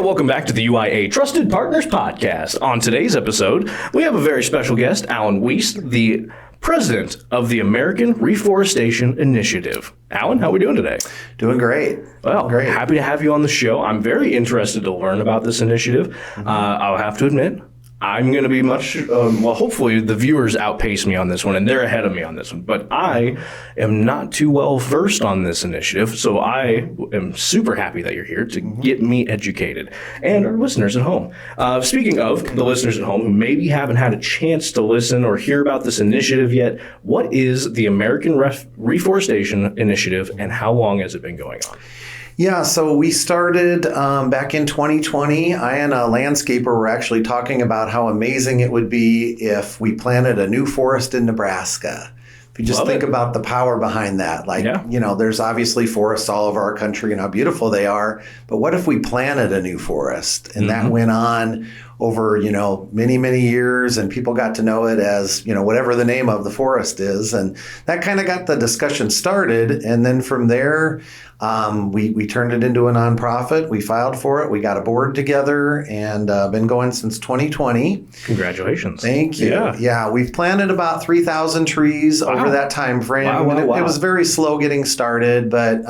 welcome back to the UIA Trusted Partners Podcast. On today's episode, we have a very special guest, Alan Weiss, the President of the American Reforestation Initiative. Alan, how are we doing today? Doing great. Well, great. Happy to have you on the show. I'm very interested to learn about this initiative. I'll have to admit, I'm going to be hopefully the viewers outpace me on this one, and they're ahead of me on this one. But I am not too well versed on this initiative, so I am super happy that you're here to get me educated. And our listeners at home. Speaking of the listeners at home who maybe haven't had a chance to listen or hear about this initiative yet, what is the American Reforestation Initiative, and how long has it been going on? Yeah, so we started back in 2020. I and a landscaper were actually talking about how amazing it would be if we planted a new forest in Nebraska. If you just think about the power behind that, there's obviously forests all over our country and how beautiful they are, but what if we planted a new forest? And that went on over, many, many years, and people got to know it as, whatever the name of the forest is. And that kind of got the discussion started. And then from there, we turned it into a nonprofit. We filed for it. We got a board together and been going since 2020. Congratulations. Thank you. Yeah, we've planted about 3,000 trees over that time frame. Wow. It was very slow getting started, but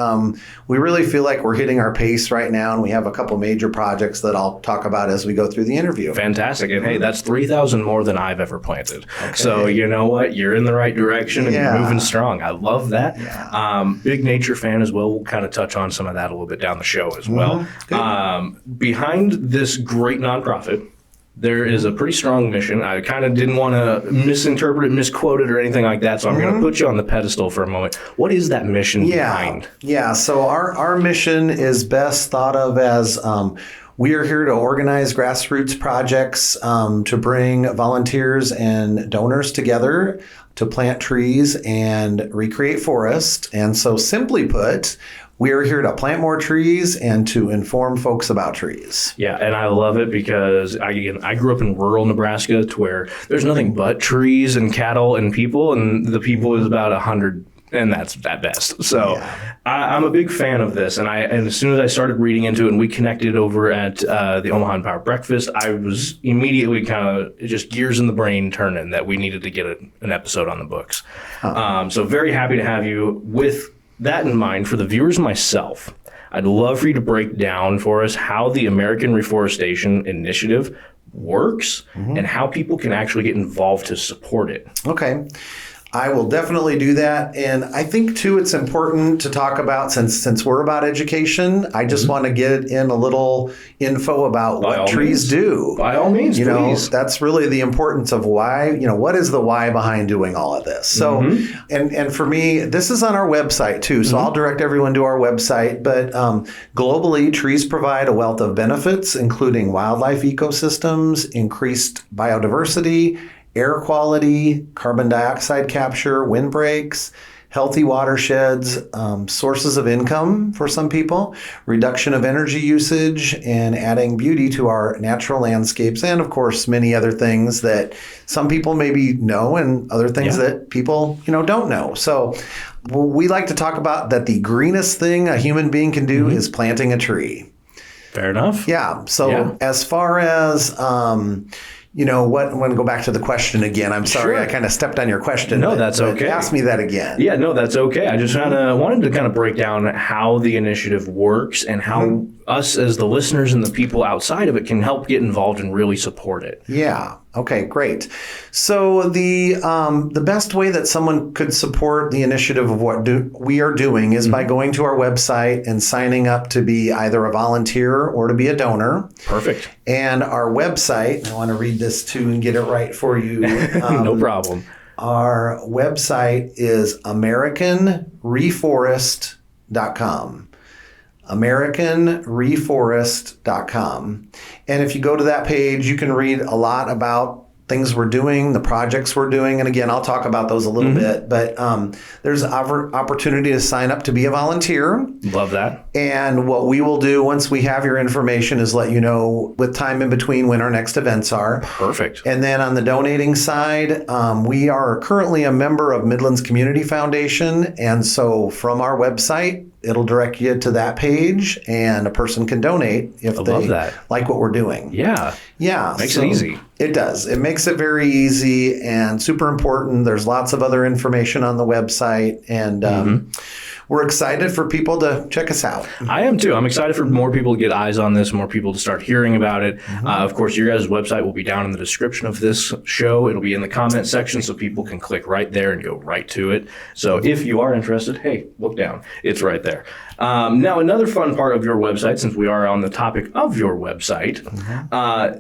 we really feel like we're hitting our pace right now, and we have a couple major projects that I'll talk about as we go through the interview. Fantastic. And hey, that's 3,000 more than I've ever planted. Okay. So you know what? You're in the right direction and you're moving strong. I love that. Yeah. Big nature fan as well. We'll kind of touch on some of that a little bit down the show as well. Behind this great nonprofit, there is a pretty strong mission. I kind of didn't want to misinterpret it, misquote it, or anything like that, so I'm going to put you on the pedestal for a moment. What is that mission behind? Yeah, so our mission is best thought of as we are here to organize grassroots projects to bring volunteers and donors together to plant trees and recreate forest. And so simply put, we are here to plant more trees and to inform folks about trees. Yeah, and I love it because I grew up in rural Nebraska to where there's nothing but trees and cattle and people, and the people is about 100. And that's at best. So I'm a big fan of this. And as soon as I started reading into it and we connected over at the Omaha Empower Breakfast, I was immediately kind of just gears in the brain turning that we needed to get an episode on the books. So very happy to have you. With that in mind, for the viewers and myself, I'd love for you to break down for us how the American Reforestation Initiative works and how people can actually get involved to support it. Okay. I will definitely do that. And I think, too, it's important to talk about, since we're about education, I just want to get in a little info about what trees do. By all means, please. That's really the importance of why, what is the why behind doing all of this? So, and for me, this is on our website, too. So I'll direct everyone to our website. But globally, trees provide a wealth of benefits, including wildlife ecosystems, increased biodiversity, air quality, carbon dioxide capture, windbreaks, healthy watersheds, sources of income for some people, reduction of energy usage, and adding beauty to our natural landscapes, and of course, many other things that some people maybe know and other things that people, don't know. So we like to talk about that the greenest thing a human being can do is planting a tree. Fair enough. Yeah. So as far as I'm going to go back to the question again. I'm sorry, I kind of stepped on your question. No, that's okay. Ask me that again. Yeah, no, that's okay. I just wanted to kind of break down how the initiative works and how us as the listeners and the people outside of it can help get involved and really support it. Yeah. Okay, great. So the best way that someone could support the initiative of what we are doing is by going to our website and signing up to be either a volunteer or to be a donor. Perfect. And our website, I want to read this too and get it right for you. No problem. Our website is AmericanReforest.com. AmericanReforest.com. And if you go to that page, you can read a lot about things we're doing, the projects we're doing. And again, I'll talk about those a little bit, but there's opportunity to sign up to be a volunteer. Love that. And what we will do once we have your information is let you know with time in between when our next events are. Perfect. And then on the donating side, we are currently a member of Midlands Community Foundation. And so from our website, it'll direct you to that page and a person can donate if they like what we're doing. Yeah. Yeah. Makes it easy. It does. It makes it very easy and super important. There's lots of other information on the website, and we're excited for people to check us out. I am too. I'm excited for more people to get eyes on this, more people to start hearing about it. Of course, your guys' website will be down in the description of this show. It'll be in the comment section so people can click right there and go right to it. So if you are interested, hey, look down. It's right there. Now, another fun part of your website, since we are on the topic of your website,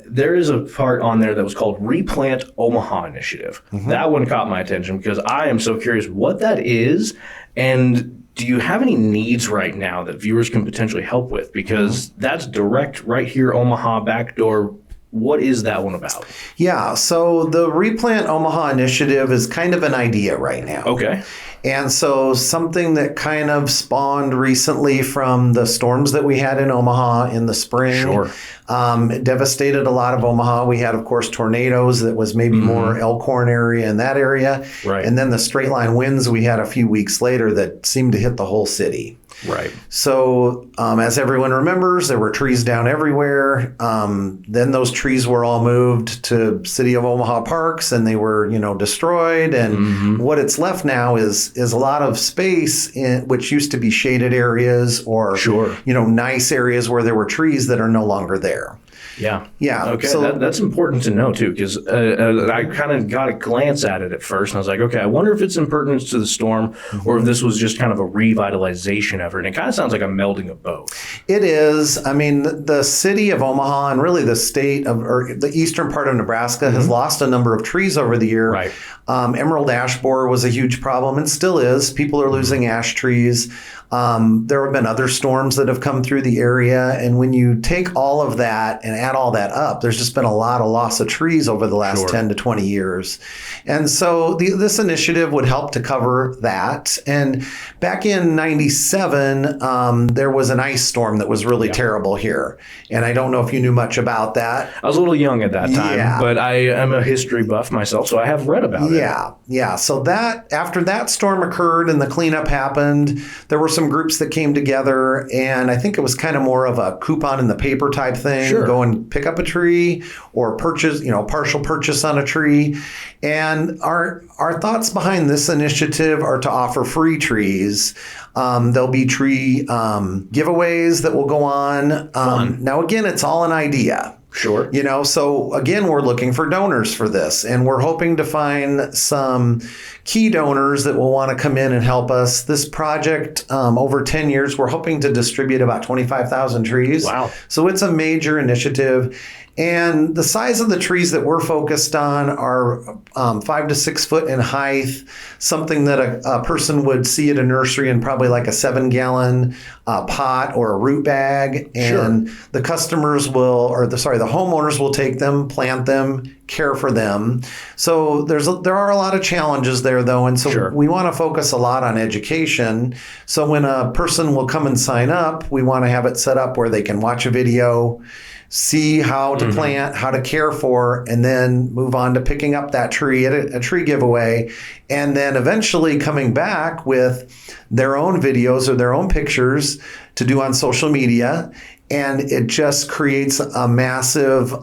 there is a part on there that was called Replant Omaha Initiative. That one caught my attention because I am so curious what that is, and do you have any needs right now that viewers can potentially help with? Because that's direct right here, Omaha backdoor. What is that one about? Yeah, so the Replant Omaha Initiative is kind of an idea right now. Okay. And so something that kind of spawned recently from the storms that we had in Omaha in the spring. Sure. It devastated a lot of Omaha. We had, of course, tornadoes that was maybe more Elkhorn area in that area. Right. And then the straight line winds we had a few weeks later that seemed to hit the whole city. Right. So as everyone remembers, there were trees down everywhere. Then those trees were all moved to City of Omaha parks and they were, destroyed. And what it's left now is a lot of space which used to be shaded areas or, nice areas where there were trees that are no longer there. Yeah. Yeah. Okay. So that's important to know, too, because I kind of got a glance at it at first. And I was like, okay, I wonder if it's in pertinence to the storm or if this was just kind of a revitalization effort. And it kind of sounds like a melding of both. It is. I mean, the city of Omaha and really the state of, or the eastern part of Nebraska has lost a number of trees over the year. Right. Emerald ash borer was a huge problem and still is. People are losing ash trees. There have been other storms that have come through the area. And when you take all of that and add all that up, there's just been a lot of loss of trees over the last 10 to 20 years. And so this initiative would help to cover that. And back in 97, there was an ice storm that was really terrible here. And I don't know if you knew much about that. I was a little young at that time, but I am a history buff myself, so I have read about it. Yeah. So after that storm occurred and the cleanup happened, there were some groups that came together, and I think it was kind of more of a coupon in the paper type thing. Go and pick up a tree or purchase, partial purchase on a tree. And our thoughts behind this initiative are to offer free trees. There'll be tree giveaways that will go on. Now, again, it's all an idea. Sure. So again, we're looking for donors for this, and we're hoping to find some key donors that will want to come in and help us. This project, over 10 years, we're hoping to distribute about 25,000 trees. Wow. So it's a major initiative. And the size of the trees that we're focused on are 5 to 6 foot in height, something that a person would see at a nursery in probably like a 7-gallon pot or a root bag. And the customers the homeowners will take them, plant them, care for them. So there are a lot of challenges there, though. And so we want to focus a lot on education. So when a person will come and sign up, we want to have it set up where they can watch a video, see how to plant, how to care for, and then move on to picking up that tree at a tree giveaway, and then eventually coming back with their own videos or their own pictures to do on social media. And it just creates a massive,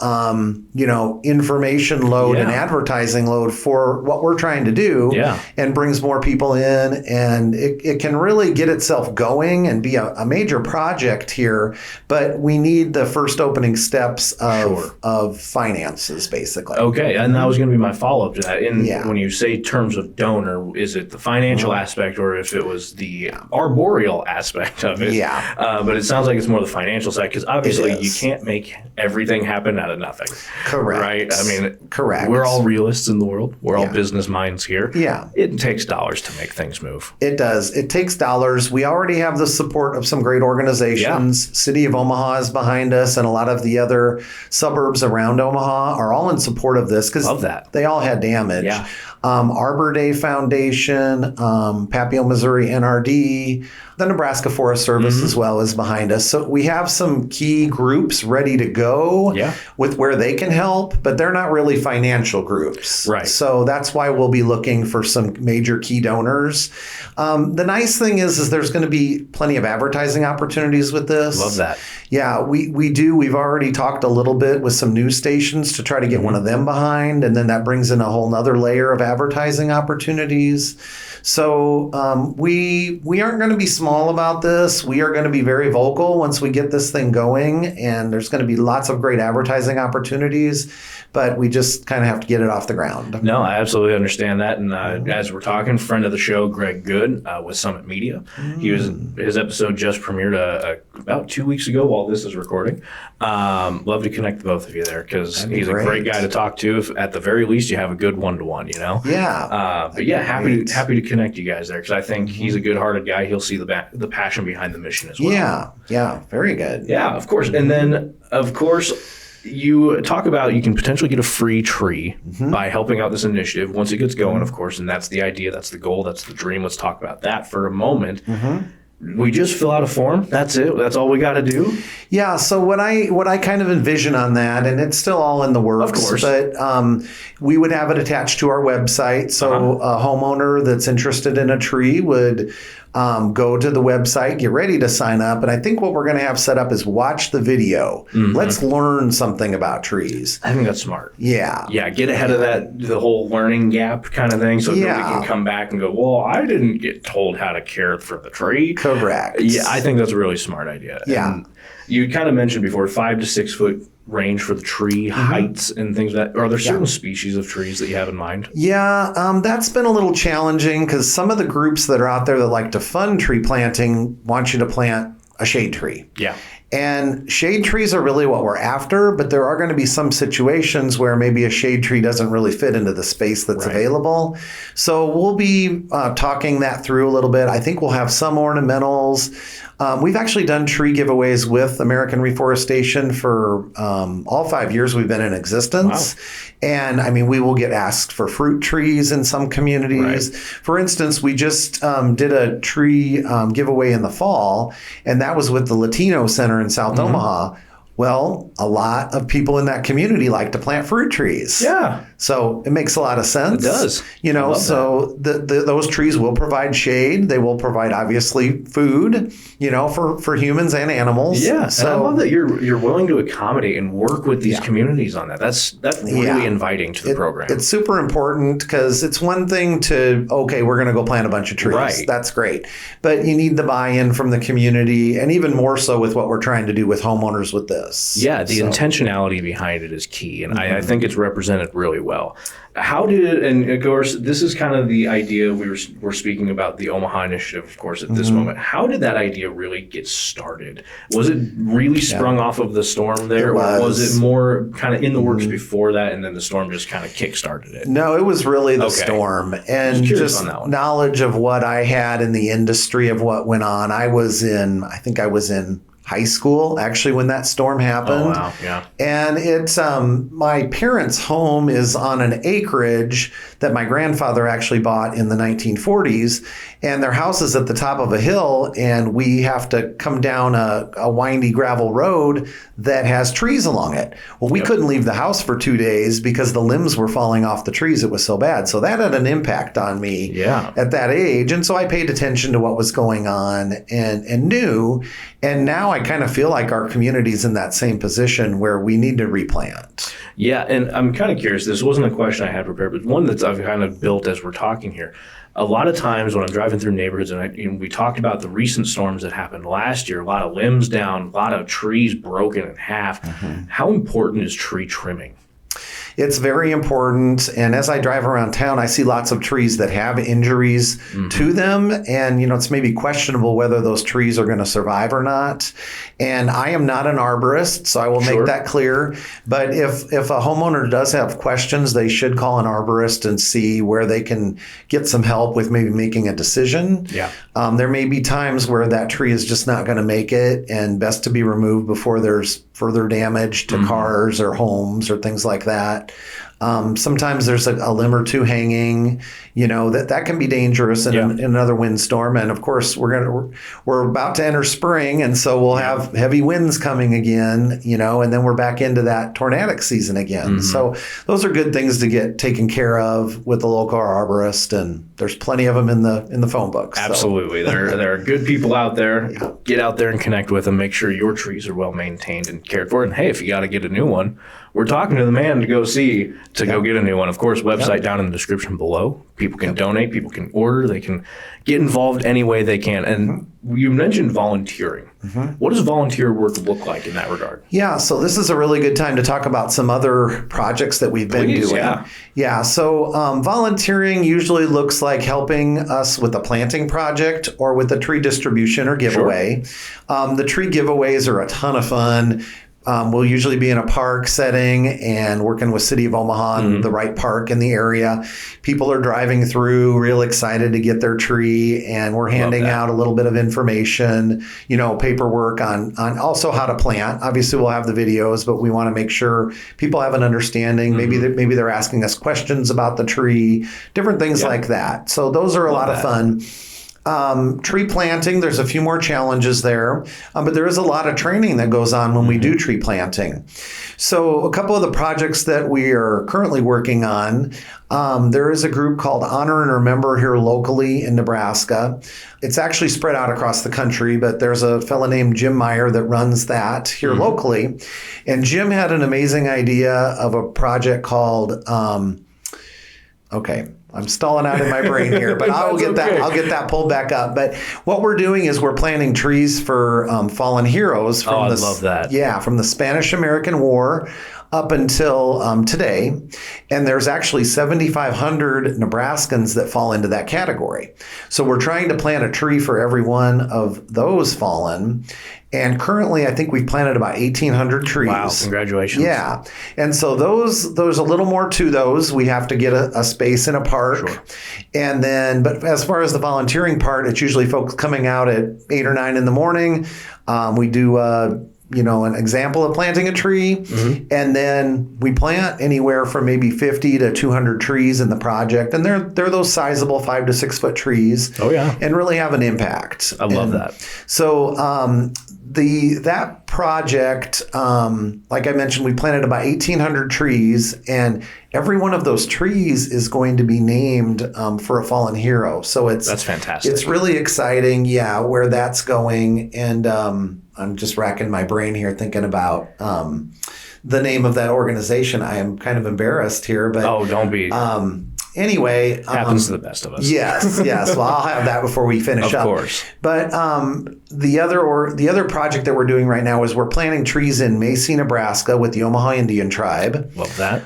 information load and advertising load for what we're trying to do, and brings more people in. And it can really get itself going and be a major project here. But we need the first opening steps of finances, basically. Okay, and that was going to be my follow-up to that. When you say terms of donor, is it the financial aspect or if it was the arboreal aspect of it? But it sounds like it's more the financial side, because obviously you can't make everything happen out of nothing. Correct. Right? I mean, correct. We're all realists in the world. We're all business minds here. Yeah. It takes dollars to make things move. It does. It takes dollars. We already have the support of some great organizations. City of Omaha is behind us, and a lot of the other suburbs around Omaha are all in support of this because they all had damage. Arbor Day Foundation, Papio, Missouri NRD, the Nebraska Forest Service as well is behind us. So we have some key groups ready to go with where they can help, but they're not really financial groups. Right. So that's why we'll be looking for some major key donors. The nice thing is there's going to be plenty of advertising opportunities with this. Love that. Yeah, we do. We've already talked a little bit with some news stations to try to get one of them behind, and then that brings in a whole nother layer of advertising opportunities. So we aren't going to be small about this. We are going to be very vocal once we get this thing going, and there's going to be lots of great advertising opportunities, but we just kind of have to get it off the ground. No, I absolutely understand that. And as we're talking, friend of the show, Greg Good with Summit Media, his episode just premiered about 2 weeks ago while this is recording. Love to connect the both of you there because he's a great guy to talk to. If at the very least you have a good one-to-one, you know? Yeah. But yeah, happy to connect you guys there because I think he's a good-hearted guy. He'll see the passion behind the mission as well. Yeah, very good. Yeah, of course. And then, of course, you talk about you can potentially get a free tree by helping out this initiative once it gets going, of course, and that's the idea, that's the goal, that's the dream. Let's talk about that for a moment. We just fill out a form. That's it. That's all we got to do. Yeah. So what I kind of envision on that, and it's still all in the works, of course, but we would have it attached to our website. So a homeowner that's interested in a tree would go to the website, get ready to sign up. And I think what we're going to have set up is watch the video. Let's learn something about trees. I think that's smart. Yeah. Yeah. Get ahead of the whole learning gap kind of thing. So nobody can come back and go, well, I didn't get told how to care for the tree. Correct. Yeah. I think that's a really smart idea. Yeah. And you kind of mentioned before 5 to 6 foot range for the tree heights and things like that. Are there certain species of trees that you have in mind? Yeah, that's been a little challenging because some of the groups that are out there that like to fund tree planting want you to plant a shade tree. Yeah. And shade trees are really what we're after, but there are going to be some situations where maybe a shade tree doesn't really fit into the space that's available. So we'll be talking that through a little bit. I think we'll have some ornamentals. We've actually done tree giveaways with American Reforestation for all 5 years we've been in existence. Wow. And I mean, we will get asked for fruit trees in some communities. Right. For instance, we just did a tree giveaway in the fall, and that was with the Latino Center in South Omaha. Well, a lot of people in that community like to plant fruit trees. Yeah. So it makes a lot of sense. It does. You know, so those trees will provide shade. They will provide, obviously, food, you know, for humans and animals. Yeah. So, and I love that you're willing to accommodate and work with these communities on that. That's really inviting to the program. It's super important because it's one thing to, okay, we're going to go plant a bunch of trees. Right. That's great. But you need the buy-in from the community, and even more so with what we're trying to do with homeowners with this. Yeah, the intentionality behind it is key, and I think it's represented really well. How did, and of course, this is kind of the idea we're speaking about the Omaha Initiative, of course, at this moment. How did that idea really get started? Was it really sprung off of the storm there, or was it more kind of in the works before that, and then the storm just kind of kick-started it? No, it was really the storm, and just knowledge of what I had in the industry of what went on. I think I was in high school, actually, when that storm happened. Oh, wow, yeah. And it's, my parents' home is on an acreage that my grandfather actually bought in the 1940s. And their house is at the top of a hill, and we have to come down a windy gravel road that has trees along it. Well, we couldn't leave the house for 2 days because the limbs were falling off the trees. It was so bad. So that had an impact on me at that age. And so I paid attention to what was going on and knew. And now I kind of feel like our community's in that same position where we need to replant. Yeah, and I'm kind of curious. This wasn't a question I had prepared, but one that I've kind of built as we're talking here. A lot of times when I'm driving through neighborhoods, and we talked about the recent storms that happened last year, a lot of limbs down, a lot of trees broken in half. How important is tree trimming? It's very important. And as I drive around town, I see lots of trees that have injuries to them. And, you know, it's maybe questionable whether those trees are going to survive or not. And I am not an arborist, so I will make that clear. But if a homeowner does have questions, they should call an arborist and see where they can get some help with maybe making a decision. Yeah. There may be times where that tree is just not going to make it, and best to be removed before there's further damage to cars or homes or things like that. Sometimes there's a limb or two hanging, that can be dangerous in another windstorm. And of course, we're about to enter spring, and so we'll have heavy winds coming again, and then we're back into that tornadic season again. So those are good things to get taken care of with the local arborist, and there's plenty of them in the phone books. Absolutely. There are good people out there. Yeah. Get out there and connect with them. Make sure your trees are well maintained and cared for. And hey, if you got to get a new one, we're talking to the man to go go get a new one. Of course, website down in the description below. People can donate. People can order. They can get involved any way they can. And you mentioned volunteering. What does volunteer work look like in that regard? Yeah, so this is a really good time to talk about some other projects that we've been doing. Yeah, so volunteering usually looks like helping us with a planting project or with a tree distribution or giveaway. The tree giveaways are a ton of fun. We'll usually be in a park setting and working with City of Omaha and the right park in the area. People are driving through, real excited to get their tree, and we're handing out a little bit of information, paperwork on also how to plant. Obviously, we'll have the videos, but we want to make sure people have an understanding. Maybe they're asking us questions about the tree, different things like that. So those are a lot of fun. Tree planting, there's a few more challenges there, but there is a lot of training that goes on when we do tree planting. So a couple of the projects that we are currently working on, there is a group called Honor and Remember here locally in Nebraska. It's actually spread out across the country, but there's a fellow named Jim Meyer that runs that here locally. And Jim had an amazing idea of a project called, I'm stalling out in my brain here, but I'll get that pulled back up. But what we're doing is we're planting trees for fallen heroes from I love that. Yeah, from the Spanish-American War up until today. And there's actually 7,500 Nebraskans that fall into that category. So we're trying to plant a tree for every one of those fallen. And currently, I think we've planted about 1,800 trees. Wow, congratulations. Yeah. And so there's a little more to those. We have to get a space in a park. Sure. And then, but as far as the volunteering part, it's usually folks coming out at 8 or 9 in the morning. We do an example of planting a tree, and then we plant anywhere from maybe 50 to 200 trees in the project, and they're those sizable 5 to 6 foot trees. Oh yeah, and really have an impact. I love that. So that project, like I mentioned, we planted about 1,800 trees, and every one of those trees is going to be named for a fallen hero. So that's fantastic. It's really exciting, where that's going, and I'm just racking my brain here thinking about the name of that organization. I am kind of embarrassed here, but don't be. Anyway, happens to the best of us. Yes. Well, I'll have that before we finish up. Of course. But the other project that we're doing right now is we're planting trees in Macy, Nebraska, with the Omaha Indian Tribe. Love that.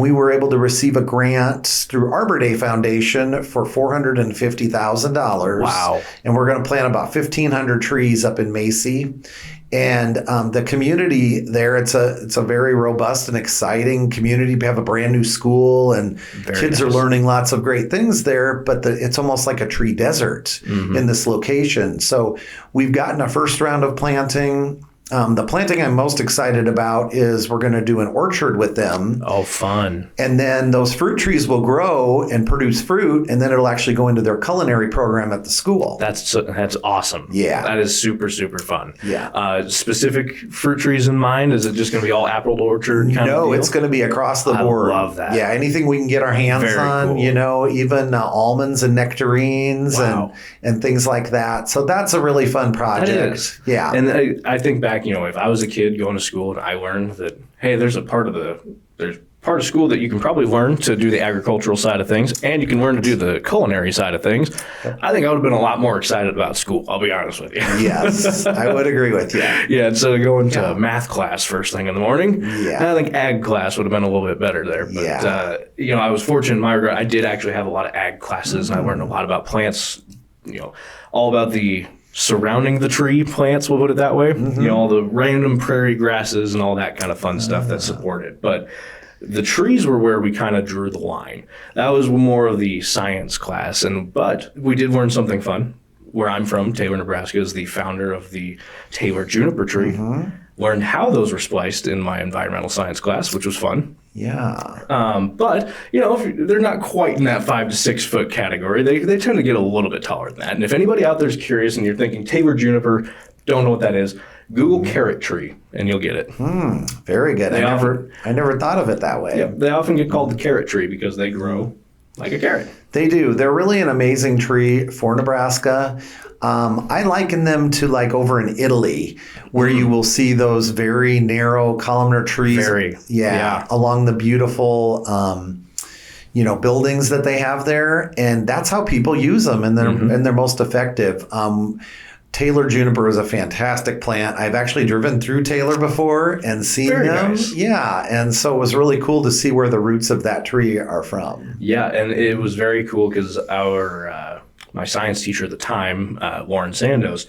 We were able to receive a grant through Arbor Day Foundation for $450,000. Wow. And we're going to plant about 1,500 trees up in Macy. And the community there, it's a very robust and exciting community. We have a brand new school, and kids are learning lots of great things there, but it's almost like a tree desert in this location. So we've gotten a first round of planting. The planting I'm most excited about is we're going to do an orchard with them. Oh, fun. And then those fruit trees will grow and produce fruit, and then it'll actually go into their culinary program at the school. That's awesome. Yeah. That is super, super fun. Yeah. Specific fruit trees in mind? Is it just going to be all apple orchard kind of deal? It's going to be across the board. I love that. Yeah, anything we can get our hands on, cool. Even almonds and nectarines and things like that. So that's a really fun project. That is. Yeah. And I think back, if I was a kid going to school and I learned that, hey, there's part of school that you can probably learn to do the agricultural side of things, and you can learn to do the culinary side of things. I think I would have been a lot more excited about school. I'll be honest with you. Yes, I would agree with you. Yeah, instead of going to math class first thing in the morning, I think ag class would have been a little bit better there. But, I was fortunate in my regard. I did actually have a lot of ag classes, and I learned a lot about plants, all about the surrounding the tree plants, we'll put it that way. All the random prairie grasses and all that kind of fun stuff that support it. But the trees were where we kind of drew the line. That was more of the science class. But we did learn something fun. Where I'm from, Taylor, Nebraska, is the founder of the Taylor juniper tree. Learned how those were spliced in my environmental science class, which was fun. Yeah. But, if they're not quite in that 5 to 6 foot category. They tend to get a little bit taller than that. And if anybody out there is curious and you're thinking Taylor juniper, don't know what that is, Google carrot tree and you'll get it. Very good. I never thought of it that way. Yeah, they often get called the carrot tree because they grow like a carrot. They do. They're really an amazing tree for Nebraska. I liken them to like over in Italy, where you will see those very narrow columnar trees. Along the beautiful, buildings that they have there, and that's how people use them, and they're most effective. Taylor juniper is a fantastic plant. I've actually driven through Taylor before and seen them. Nice. Yeah, and so it was really cool to see where the roots of that tree are from. Yeah, and it was very cool because my science teacher at the time, Lauren Sandos,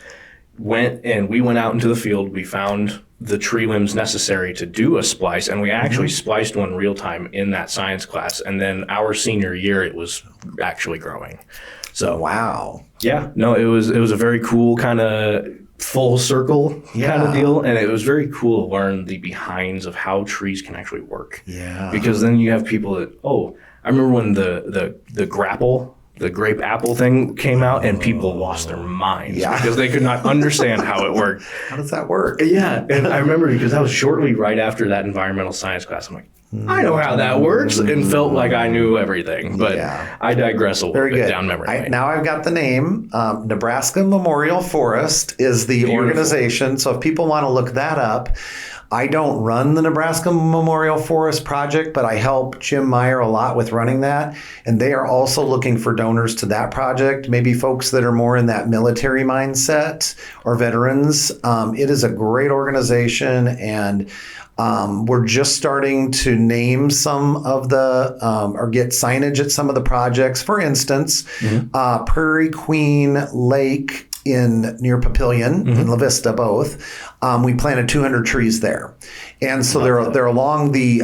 went out into the field. We found the tree limbs necessary to do a splice, and we actually spliced one real time in that science class. And then our senior year, it was actually growing. So wow. Yeah, no, it was a very cool kind of full circle kind of deal, and it was very cool to learn the behinds of how trees can actually work. Yeah. Because then you have people that I remember when the grapple, the grape apple thing came out, and people lost their minds because they could not understand how it worked. How does that work? Yeah, and I remember because that was shortly right after that environmental science class. I'm like, I know how that works, and felt like I knew everything. But I digress a little bit down memory lane. Now I've got the name. Nebraska Memorial Forest is the organization. So if people want to look that up, I don't run the Nebraska Memorial Forest project, but I help Jim Meyer a lot with running that. And they are also looking for donors to that project, maybe folks that are more in that military mindset or veterans. It is a great organization, and we're just starting to name some of the, or get signage at some of the projects. For instance, Prairie Queen Lake near Papillion and La Vista both. We planted 200 trees there. And so they're along the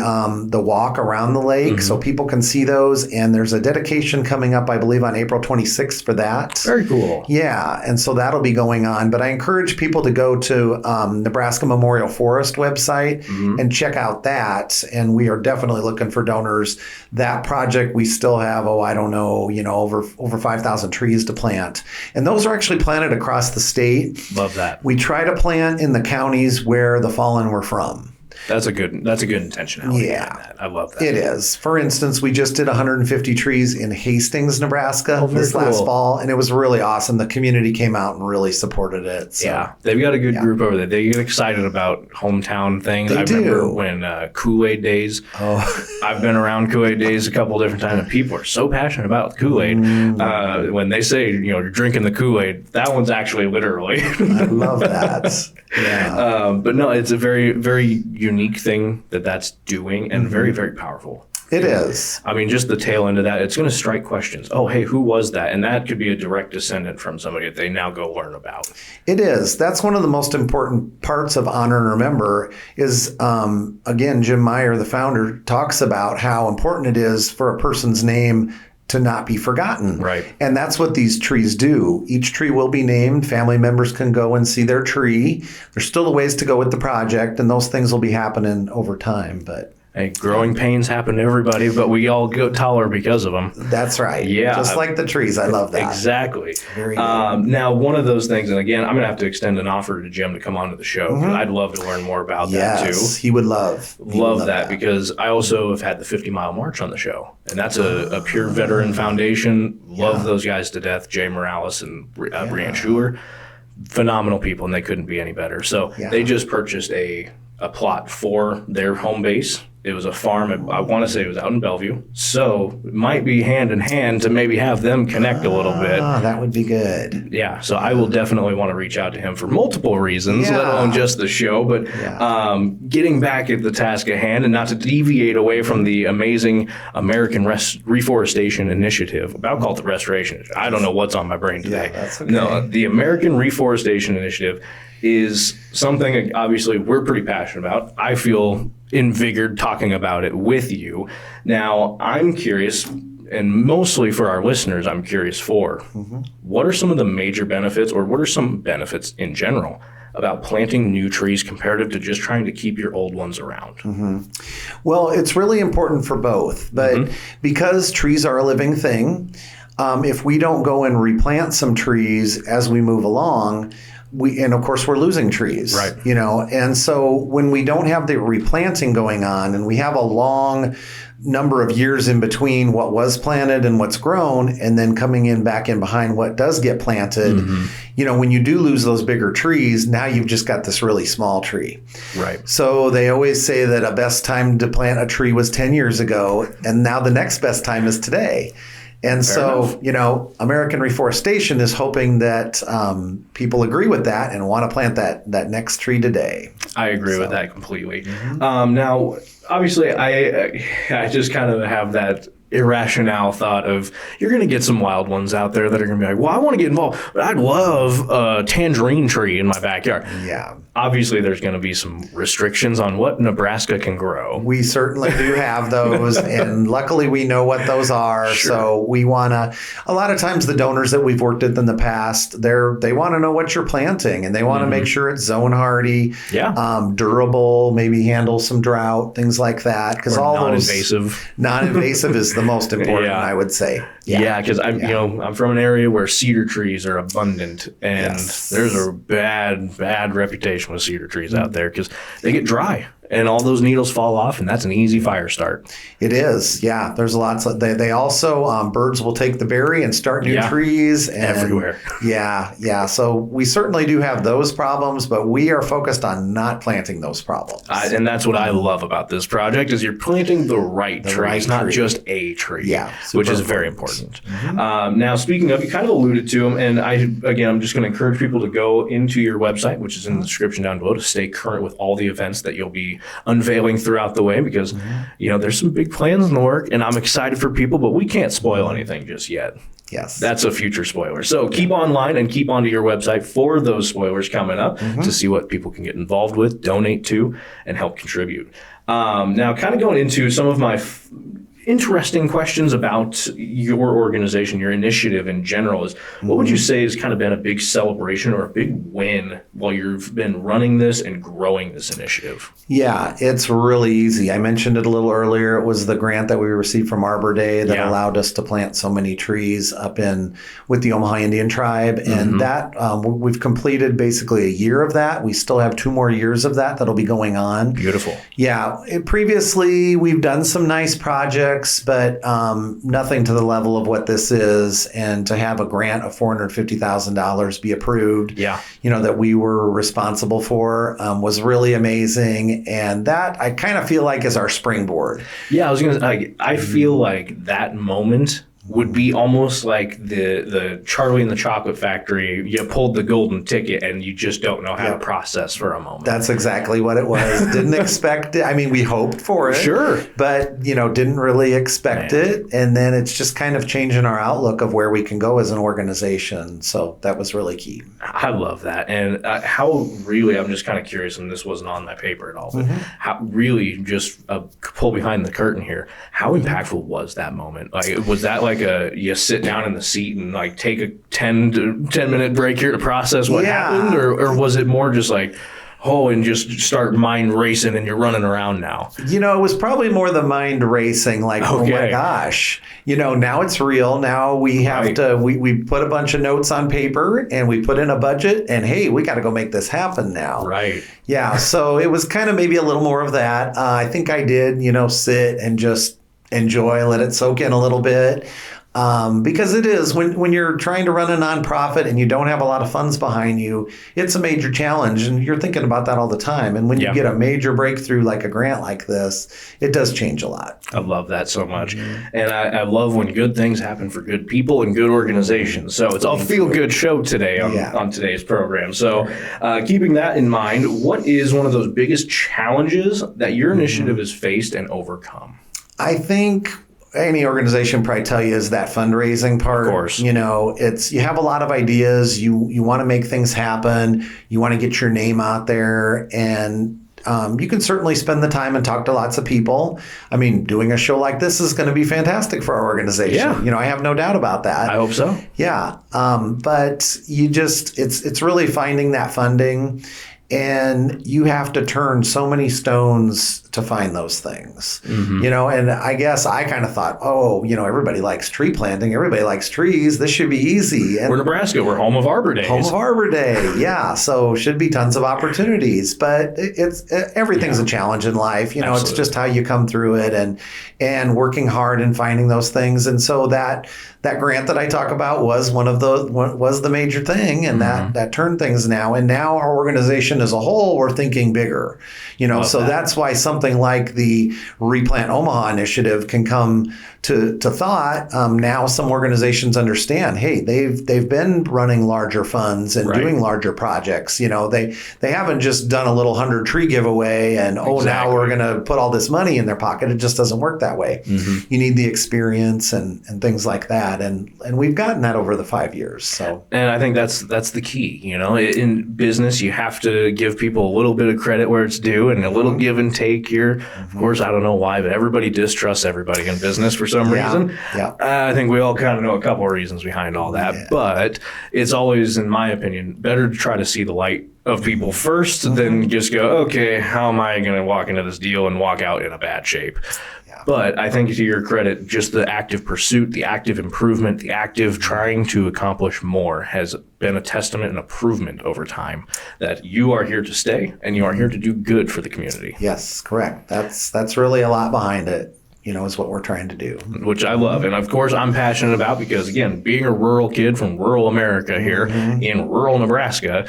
walk around the lake, so people can see those. And there's a dedication coming up, I believe, on April 26th for that. Very cool. Yeah, and so that'll be going on. But I encourage people to go to Nebraska Memorial Forest website and check out that. And we are definitely looking for donors. That project, we still have, over 5,000 trees to plant. And those are actually planted across the state. Love that. We try to plant in the counties where the fallen were from. That's a good intentionality. Yeah. I love that. It is. For instance, we just did 150 trees in Hastings, Nebraska this last fall, and it was really awesome. The community came out and really supported it. So. Yeah. They've got a good group over there. They get excited about hometown things. I remember when Kool-Aid Days. I've been around Kool-Aid Days a couple different times, and people are so passionate about Kool-Aid. When they say, you're drinking the Kool-Aid, that one's actually literally. I love that. Yeah. But no, it's a very, very unique thing that's doing, and very, very powerful. It is. I mean, just the tail end of that, it's going to strike questions. Oh, hey, who was that? And that could be a direct descendant from somebody that they now go learn about. It is. That's one of the most important parts of Honor and Remember is, again, Jim Meyer, the founder, talks about how important it is for a person's name to not be forgotten. Right. And that's what these trees do. Each tree will be named. Family members can go and see their tree. There's still a ways to go with the project, and those things will be happening over time. But hey, growing pains happen to everybody, but we all get taller because of them. That's right. Yeah. Just like the trees. I love that. Exactly. Very good. Now, one of those things, and again, I'm going to have to extend an offer to Jim to come onto the show. I'd love to learn more about that, too. Yes, he would love. Love that because I also have had the 50-mile march on the show. And that's a pure veteran foundation. Love those guys to death, Jay Morales and Brianne Schuler. Phenomenal people, and they couldn't be any better. So they just purchased a plot for their home base. It was a farm. I want to say it was out in Bellevue. So it might be hand in hand to maybe have them connect a little bit. That would be good. Yeah. So I will definitely want to reach out to him for multiple reasons, let alone just the show. But getting back at the task at hand and not to deviate away from the amazing American Reforestation Initiative. I'll call it the Restoration. I don't know what's on my brain today. Yeah, that's okay. No, the American Reforestation Initiative is something obviously we're pretty passionate about. I feel invigorated talking about it with you. Now, I'm curious, and mostly for our listeners, I'm curious for what are some of the major benefits, or what are some benefits in general about planting new trees comparative to just trying to keep your old ones around? Well, it's really important for both, but because trees are a living thing, if we don't go and replant some trees as we move along, and of course we're losing trees, right? And so when we don't have the replanting going on, and we have a long number of years in between what was planted and what's grown, and then coming in back in behind what does get planted, when you do lose those bigger trees, now you've just got this really small tree. Right. So they always say that a best time to plant a tree was 10 years ago, and now the next best time is today. And Fair enough. American Reforestation is hoping that people agree with that and want to plant that next tree today. I agree with that completely. Now, obviously, I just kind of have that irrational thought of you're going to get some wild ones out there that are going to be like, well, I want to get involved, but I'd love a tangerine tree in my backyard. Yeah. Obviously, there's going to be some restrictions on what Nebraska can grow. We certainly do have those, and luckily we know what those are. Sure. So we want to, a lot of times the donors that we've worked with in the past, they want to know what you're planting, and they want to make sure it's zone hardy, durable, maybe handle some drought, things like that. Because all non-invasive. Non-invasive is the most important, I would say. Yeah, because I'm from an area where cedar trees are abundant, and there's a bad reputation with cedar trees out there because they get dry and all those needles fall off, and that's an easy fire start. It is, yeah. There's lots of they also birds will take the berry and start new trees everywhere. Yeah. So we certainly do have those problems, but we are focused on not planting those problems. And that's what I love about this project is you're planting the right trees, not just a tree. Which is very important. Now, speaking of, you kind of alluded to them, and I'm just going to encourage people to go into your website, which is in the description down below, to stay current with all the events that you'll be unveiling throughout the way, because there's some big plans in the work, and I'm excited for people, but we can't spoil anything just yet. Yes. That's a future spoiler. So keep online and keep onto your website for those spoilers coming up to see what people can get involved with, donate to, and help contribute. Now, kind of going into some of my interesting questions about your organization, your initiative in general, is what would you say has kind of been a big celebration or a big win while you've been running this and growing this initiative? Yeah, it's really easy. I mentioned it a little earlier. It was the grant that we received from Arbor Day that allowed us to plant so many trees up with the Omaha Indian Tribe. And that we've completed basically a year of that. We still have 2 more years of that'll be going on. Beautiful. Yeah. Previously, we've done some nice projects, but nothing to the level of what this is. And to have a grant of $450,000 be approved, that we were responsible for was really amazing. And that I kind of feel like is our springboard. Yeah, I was going to I feel like that moment would be almost like the Charlie and the Chocolate Factory. You pulled the golden ticket and you just don't know how to process for a moment. That's exactly what it was. Didn't expect it. I mean, we hoped for it. Sure. But, didn't really expect it. And then it's just kind of changing our outlook of where we can go as an organization. So that was really key. I love that. And how really, I'm just kind of curious, and this wasn't on my paper at all, but how really just pull behind the curtain here, how impactful was that moment? Like, was that like you sit down in the seat and like take a 10 minute break here to process what happened, or was it more just like, and just start mind racing and you're running around now? It was probably more the mind racing, like, oh my gosh, now it's real. Now we have to, we put a bunch of notes on paper and we put in a budget, and hey, we got to go make this happen now. Right. Yeah. So it was kind of maybe a little more of that. I think I did, sit and just enjoy, let it soak in a little bit. Because it is, when you're trying to run a nonprofit and you don't have a lot of funds behind you, it's a major challenge, and you're thinking about that all the time. And when you get a major breakthrough like a grant like this, it does change a lot. I love that so much. And I love when good things happen for good people and good organizations. So it's a feel-good show today on today's program. So keeping that in mind, what is one of those biggest challenges that your initiative has faced and overcome? I think any organization probably tell you is that fundraising part. Of course. You have a lot of ideas. You want to make things happen. You want to get your name out there. And you can certainly spend the time and talk to lots of people. I mean, doing a show like this is going to be fantastic for our organization. Yeah. I have no doubt about that. I hope so. Yeah. But it's really finding that funding, and you have to turn so many stones to find those things, and I guess I kind of thought, everybody likes tree planting. Everybody likes trees. This should be easy. And we're Nebraska. We're home of Arbor Days. Home of Arbor Day. Yeah. So should be tons of opportunities, but everything's a challenge in life. It's just how you come through it and working hard and finding those things. And so that grant that I talk about was was the major thing, and that turned things now. And now our organization as a whole, we're thinking bigger, that's why something like the Replant Omaha initiative can come to thought. Now some organizations understand, hey, they've been running larger funds and doing larger projects. They haven't just done a little 100 tree giveaway and now we're going to put all this money in their pocket. It just doesn't work that way. You need the experience and things like that. And we've gotten that over the 5 years. So, and I think that's the key. In business, you have to give people a little bit of credit where it's due and a little give and take here. Of course, I don't know why, but everybody distrusts everybody in business for some reason. Yeah. I think we all kind of know a couple of reasons behind all that, but it's always, in my opinion, better to try to see the light of people first than just go, okay, how am I going to walk into this deal and walk out in a bad shape? But I think, to your credit, just the active pursuit, the active improvement, the active trying to accomplish more has been a testament and improvement over time that you are here to stay and you are here to do good for the community. Yes, correct. That's really a lot behind it. Is what we're trying to do. Which I love. And of course, I'm passionate about because, again, being a rural kid from rural America here in rural Nebraska,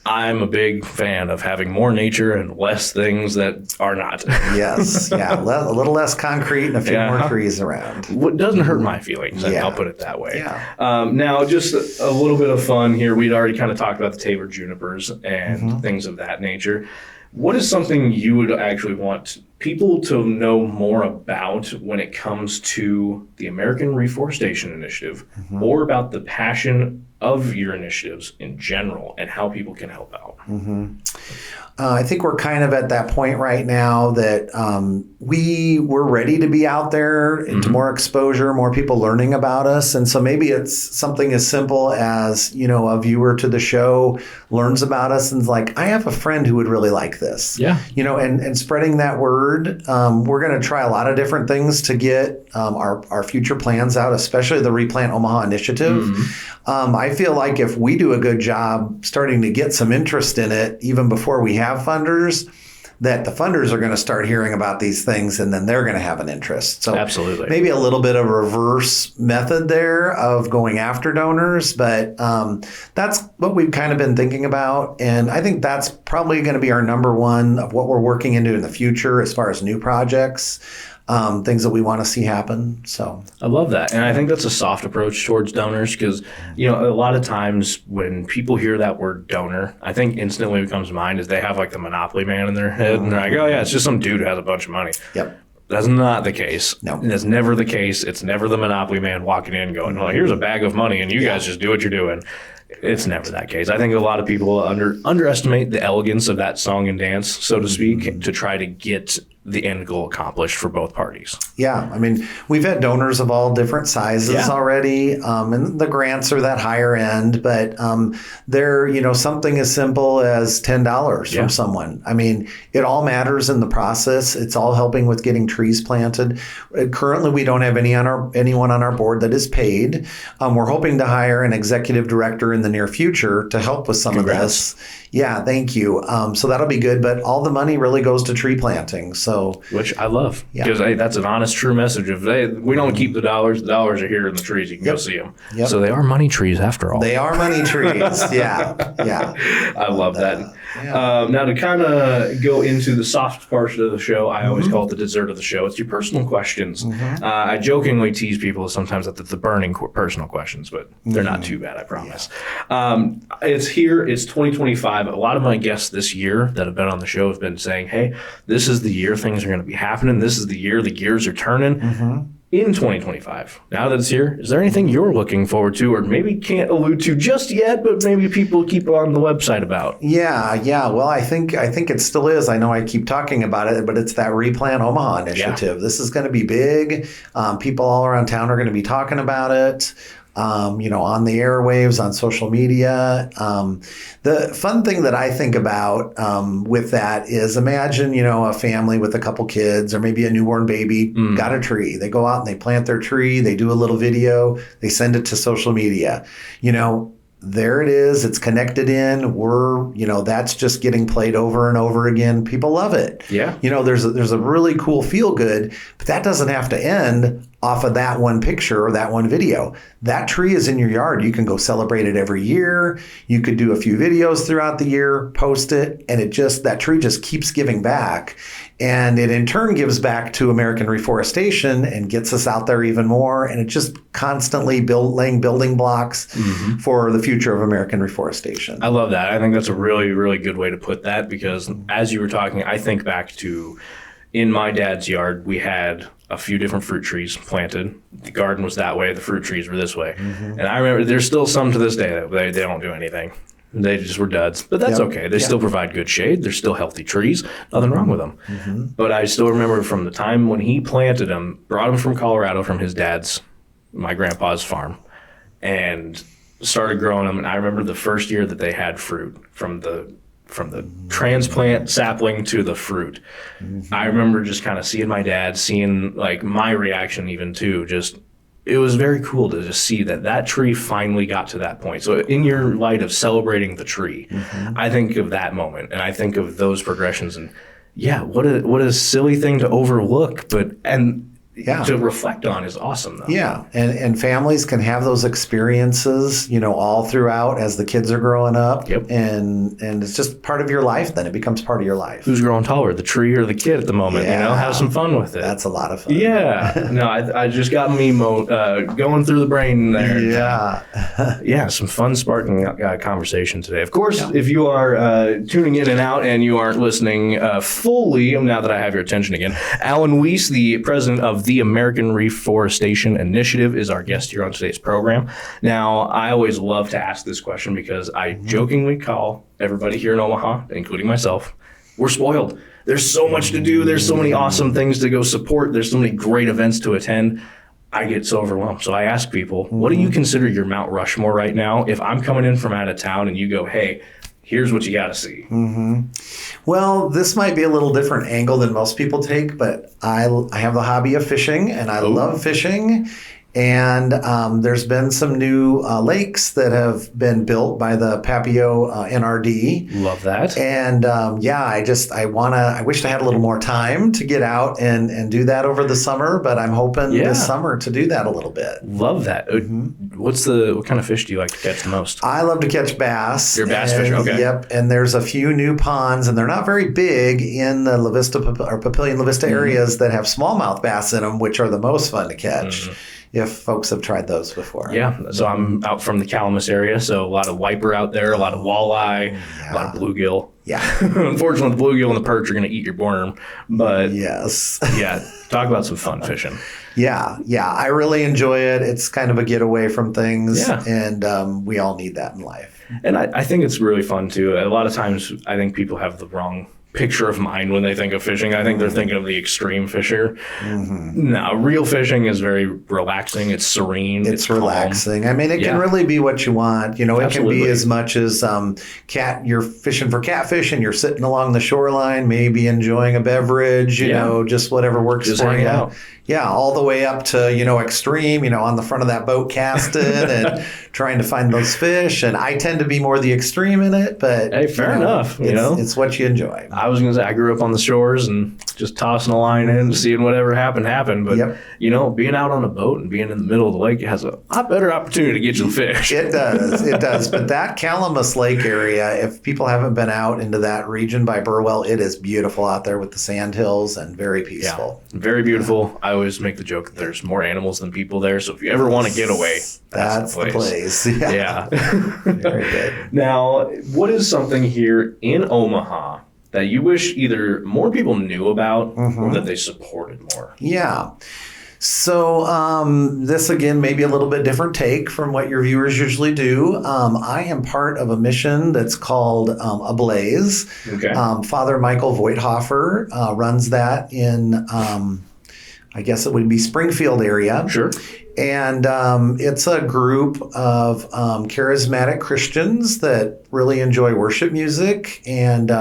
I'm a big fan of having more nature and less things that are not. Yes. Yeah. A little less concrete and a few more trees around. What doesn't hurt my feelings, I'll put it that way. Yeah. Now, just a little bit of fun here. We'd already kind of talked about the Tabor junipers and things of that nature. What is something you would actually want people to know more about when it comes to the American Reforestation Initiative or about the passion of your initiatives in general and how people can help out? I think we're kind of at that point right now that we're ready to be out there into more exposure, more people learning about us. And so maybe it's something as simple as, a viewer to the show learns about us and is like, I have a friend who would really like this. Yeah. And spreading that word. We're going to try a lot of different things to get our future plans out, especially the Replant Omaha initiative. I feel like if we do a good job starting to get some interest in it, even before we have funders, that the funders are going to start hearing about these things and then they're going to have an interest. So absolutely, maybe a little bit of a reverse method there of going after donors, but that's what we've kind of been thinking about. And I think that's probably going to be our number one of what we're working into in the future as far as new projects. Things that we want to see happen. So I love that. And I think that's a soft approach towards donors because, a lot of times when people hear that word donor, I think instantly what comes to mind is they have like the Monopoly man in their head and they're like, oh yeah, it's just some dude who has a bunch of money. Yep. That's not the case. No. That's never the case. It's never the Monopoly man walking in going, well, here's a bag of money and you guys just do what you're doing. It's never that case. I think a lot of people underestimate the elegance of that song and dance, so to speak, to try to get the end goal accomplished for both parties. Yeah. I mean, we've had donors of all different sizes already, and the grants are that higher end, but they're, something as simple as $10 from someone. I mean, it all matters in the process. It's all helping with getting trees planted. Currently, we don't have anyone on our board that is paid. We're hoping to hire an executive director in the near future to help with some of this. Yeah, thank you. So that'll be good, but all the money really goes to tree planting. So, which I love because that's an honest, true message of we don't keep the dollars are here in the trees. You can go see them. Yep. So they are money trees after all. They are money trees. Yeah. I love that. Now to kind of go into the soft part of the show, I always call it the dessert of the show. It's your personal questions. I jokingly tease people sometimes that the burning personal questions, but they're not too bad, I promise. It's here. It's 2025. A lot of my guests this year that have been on the show have been saying, hey, this is the year things are going to be happening. This is the year the gears are turning. in 2025, now that it's here, is there anything you're looking forward to or maybe can't allude to just yet, but maybe people keep on the website about? Yeah. Well, I think it still is. I know I keep talking about it, but it's that Replant Omaha initiative. Yeah. This is going to be big. People all around town are going to be talking about it. On the airwaves, on social media. The fun thing that I think about with that is imagine, a family with a couple kids or maybe a newborn baby got a tree. They go out and they plant their tree. They do a little video. They send it to social media. There it is. It's connected in. That's just getting played over and over again. People love it. Yeah. There's a really cool feel good, but that doesn't have to end off of that one picture or that one video. That tree is in your yard. You can go celebrate it every year. You could do a few videos throughout the year, post it, and that tree just keeps giving back. And it in turn gives back to American Reforestation and gets us out there even more. And it just constantly laying building blocks for the future of American Reforestation. I love that. I think that's a really, really good way to put that, because as you were talking, I think back to in my dad's yard, we had a few different fruit trees planted. The garden was that way. The fruit trees were this way. And I remember there's still some to this day that they don't do anything. They just were duds. But that's okay. They still provide good shade. They're still healthy trees. Nothing wrong with them. But I still remember from the time when he planted them, brought them from Colorado from his my grandpa's farm, and started growing them. And I remember the first year that they had fruit from the transplant sapling to the fruit. I remember just kind of seeing my dad, seeing like my reaction even too. Just, it was very cool to just see that tree finally got to that point. So in your light of celebrating the tree, I think of that moment and I think of those progressions, and what a silly thing to overlook, to reflect on is awesome though. Yeah. And families can have those experiences, all throughout as the kids are growing up. Yep. And it's just part of your life then. It becomes part of your life. Who's growing taller, the tree or the kid at the moment? Have some fun with it. That's a lot of fun. Yeah. No, I just got me going through the brain there. Yeah. Some fun sparking conversation today. Of course, if you are tuning in and out and you aren't listening fully, now that I have your attention again, Alan Weiss, the president of the American Reforestation Initiative, is our guest here on today's program. Now, I always love to ask this question because I jokingly call everybody here in Omaha, including myself, we're spoiled. There's so much to do. There's so many awesome things to go support. There's so many great events to attend. I get so overwhelmed. So I ask people, what do you consider your Mount Rushmore right now? If I'm coming in from out of town and you go, hey, here's what you got to see. Well, this might be a little different angle than most people take, but I have the hobby of fishing, and I love fishing. And there's been some new lakes that have been built by the Papio NRD. Love that. And I wished I had a little more time to get out and do that over the summer, but I'm hoping this summer to do that a little bit. Love that. What kind of fish do you like to catch the most? I love to catch bass. You're a bass fisher, okay. Yep. And there's a few new ponds, and they're not very big in the La Vista or Papillion La Vista areas that have smallmouth bass in them, which are the most fun to catch. If folks have tried those before. Yeah, so I'm out from the Calamus area, so a lot of wiper out there, a lot of walleye, a lot of bluegill. Yeah. Unfortunately, the bluegill and the perch are going to eat your worm, but yes. Talk about some fun fishing. Yeah, I really enjoy it. It's kind of a getaway from things, and we all need that in life. And I think it's really fun, too. A lot of times, I think people have the wrong picture of mind when they think of fishing. I think they're thinking of the extreme fisher. No, real fishing is very relaxing. It's serene. It's relaxing. Calm. I mean, it can really be what you want. It Absolutely. Can be as much as you're fishing for catfish and you're sitting along the shoreline, maybe enjoying a beverage, just whatever works just for you. Out. Yeah, all the way up to, extreme, on the front of that boat casted and trying to find those fish. And I tend to be more the extreme in it, but hey, fair enough. It's what you enjoy. I was going to say, I grew up on the shores and just tossing a line in, seeing whatever happened. But, being out on a boat and being in the middle of the lake has a lot better opportunity to get you the fish. It does. But that Calamus Lake area, if people haven't been out into that region by Burwell, it is beautiful out there with the sand hills and very peaceful. Yeah, very beautiful. I always make the joke that there's more animals than people there. So if you ever want to get away, that's the place. Yeah. Very good. Now, what is something here in Omaha that you wish either more people knew about or that they supported more? Yeah. So this, again, may be a little bit different take from what your viewers usually do. I am part of a mission that's called Ablaze. Okay. Father Michael Voigthofer runs that in, I guess it would be Springfield area. Sure. And it's a group of charismatic Christians that really enjoy worship music. And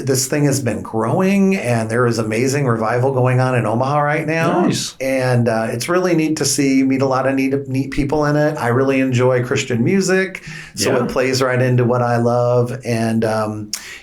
this thing has been growing, and there is amazing revival going on in Omaha right now. Nice. And it's really neat to see, meet a lot of neat people in it. I really enjoy Christian music, so it plays right into what I love. And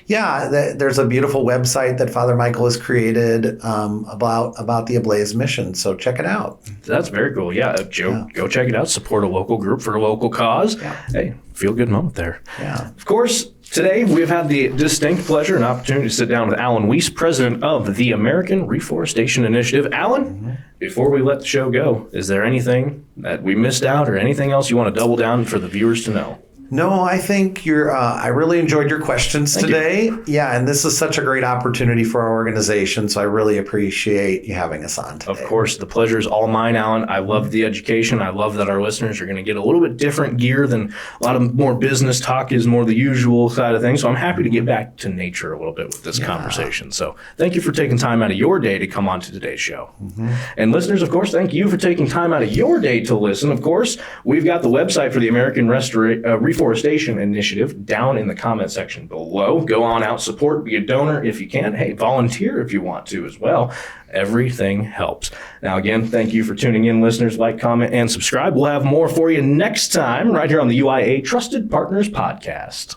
there's a beautiful website that Father Michael has created about the Ablaze mission. So check it out. That's very cool. Yeah, Joe, go check it out. Support a local group for a local cause. Yeah. Hey, feel good moment there. Yeah. Of course, today we've had the distinct pleasure and opportunity to sit down with Alan Weiss, President of the American Reforestation Initiative. Alan, before we let the show go, is there anything that we missed out or anything else you want to double down for the viewers to know? No, I think I really enjoyed your questions today. Yeah, and this is such a great opportunity for our organization, so I really appreciate you having us on today. Of course, the pleasure is all mine, Alan. I love the education. I love that our listeners are going to get a little bit different gear than a lot of more business talk is more the usual side of things. So I'm happy to get back to nature a little bit with this conversation. So thank you for taking time out of your day to come on to today's show. And listeners, of course, thank you for taking time out of your day to listen. Of course, we've got the website for the American Reforestation Initiative down in the comment section below. Go on out, support, be a donor if you can. Hey, volunteer if you want to as well. Everything helps. Now, again, thank you for tuning in, listeners. Like, comment, and subscribe. We'll have more for you next time right here on the UIA Trusted Partners Podcast.